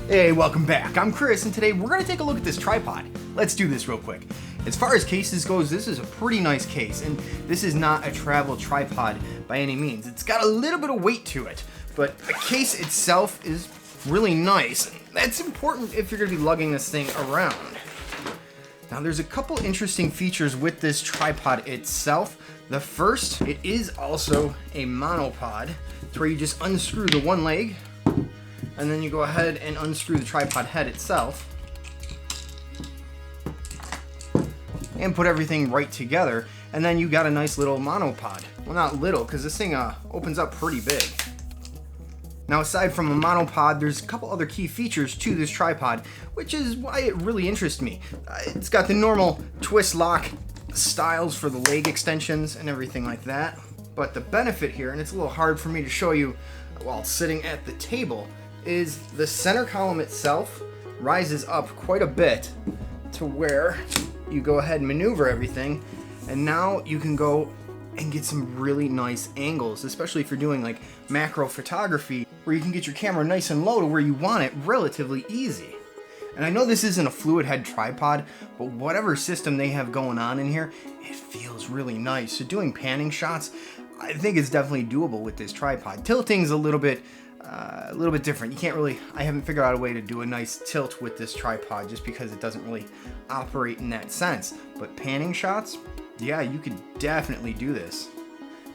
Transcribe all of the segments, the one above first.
Hey, welcome back. I'm Chris, and today we're going to take a look at this tripod. Let's do this real quick. As far as cases goes, this is a pretty nice case, and this is not a travel tripod by any means. It's got a little bit of weight to it, but the case itself is really nice. That's important if you're going to be lugging this thing around. Now, there's a couple interesting features with this tripod itself. The first, it is also a monopod. It's where you just unscrew the one leg, and then you go ahead and unscrew the tripod head itself and put everything right together, and then you got a nice little monopod. Well, not little, because this thing opens up pretty big. Now, aside from a monopod, there's a couple other key features to this tripod, which is why it really interests me. It's got the normal twist lock styles for the leg extensions and everything like that, but the benefit here, and it's a little hard for me to show you while sitting at the table, is the center column itself rises up quite a bit to where you go ahead and maneuver everything, and now you can go and get some really nice angles, especially if you're doing like macro photography, where you can get your camera nice and low to where you want it relatively easy. And I know this isn't a fluid head tripod, but whatever system they have going on in here, it feels really nice. So doing panning shots, I think it's definitely doable with this tripod. Tilting's a little bit different. You can't really, I haven't figured out a way to do a nice tilt with this tripod just because it doesn't really operate in that sense. But panning shots, yeah, you could definitely do this.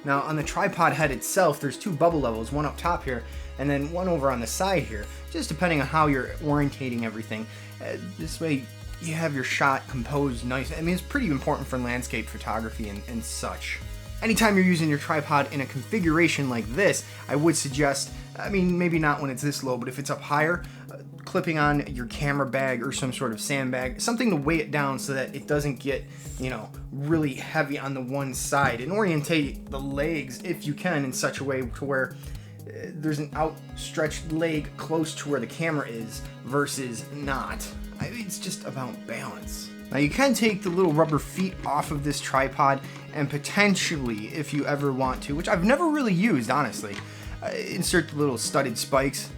Now, on the tripod head itself, there's two bubble levels, one up top here, and then one over on the side here, just depending on how you're orientating everything. This way, you have your shot composed nice. I mean, it's pretty important for landscape photography and such. Anytime you're using your tripod in a configuration like this, I would suggest, I mean, maybe not when it's this low, but if it's up higher, clipping on your camera bag or some sort of sandbag, something to weigh it down so that it doesn't get, really heavy on the one side, and orientate the legs, if you can, in such a way to where there's an outstretched leg close to where the camera is versus not. I mean, it's just about balance. Now, you can take the little rubber feet off of this tripod, and potentially, if you ever want to, which I've never really used, honestly, insert the little studded spikes,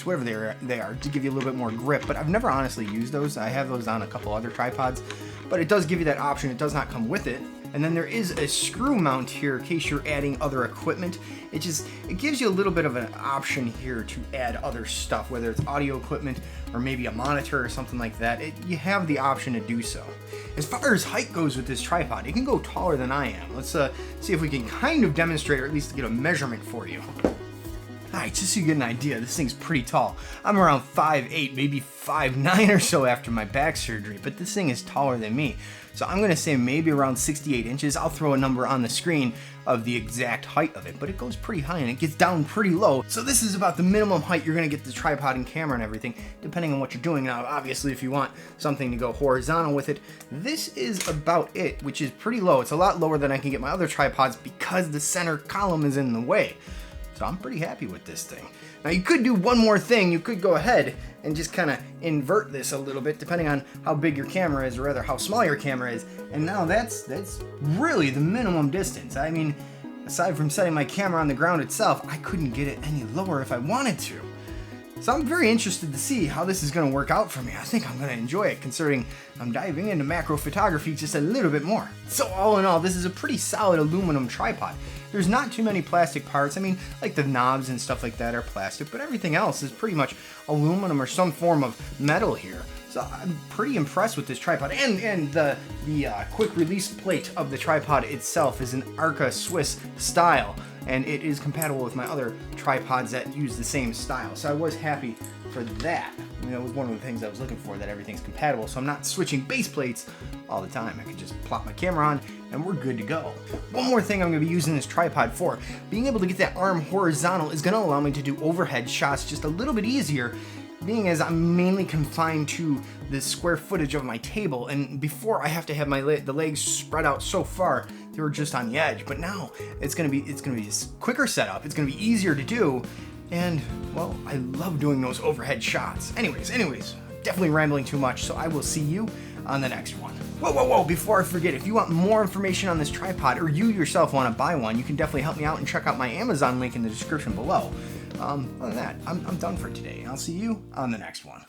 whatever they are, to give you a little bit more grip, but I've never honestly used those. I have those on a couple other tripods, but it does give you that option. It does not come with it. And then there is a screw mount here in case you're adding other equipment. It gives you a little bit of an option here to add other stuff, whether it's audio equipment or maybe a monitor or something like that. You have the option to do so. As far as height goes with this tripod, it can go taller than I am. Let's see if we can kind of demonstrate, or at least get a measurement for you. Alright, just so you get an idea, this thing's pretty tall. I'm around 5'8", maybe 5'9" or so after my back surgery, but this thing is taller than me. So I'm going to say maybe around 68 inches. I'll throw a number on the screen of the exact height of it, but it goes pretty high and it gets down pretty low. So this is about the minimum height you're going to get the tripod and camera and everything, depending on what you're doing. Now, obviously, if you want something to go horizontal with it, this is about it, which is pretty low. It's a lot lower than I can get my other tripods because the center column is in the way. So I'm pretty happy with this thing. Now, you could do one more thing. You could go ahead and just kind of invert this a little bit, depending on how big your camera is, or rather how small your camera is. And now that's really the minimum distance. I mean, aside from setting my camera on the ground itself, I couldn't get it any lower if I wanted to. So I'm very interested to see how this is going to work out for me. I think I'm going to enjoy it, considering I'm diving into macro photography just a little bit more. So all in all, this is a pretty solid aluminum tripod. There's not too many plastic parts. I mean, like the knobs and stuff like that are plastic, but everything else is pretty much aluminum or some form of metal here. So I'm pretty impressed with this tripod. And the quick release plate of the tripod itself is an Arca Swiss style, and it is compatible with my other tripods that use the same style. So I was happy for that. I mean, that was one of the things I was looking for, that everything's compatible, so I'm not switching base plates all the time. I can just plop my camera on and we're good to go. One more thing I'm going to be using this tripod for, being able to get that arm horizontal is going to allow me to do overhead shots just a little bit easier, being as I'm mainly confined to the square footage of my table, and before I have to have the legs spread out so far, they were just on the edge. But now it's gonna be a quicker setup. It's gonna be easier to do, and well, I love doing those overhead shots. Anyways, definitely rambling too much, so I will see you on the next one. Whoa, before I forget, if you want more information on this tripod, or you yourself want to buy one, you can definitely help me out and check out my Amazon link in the description below. Other than that, I'm done for today. I'll see you on the next one.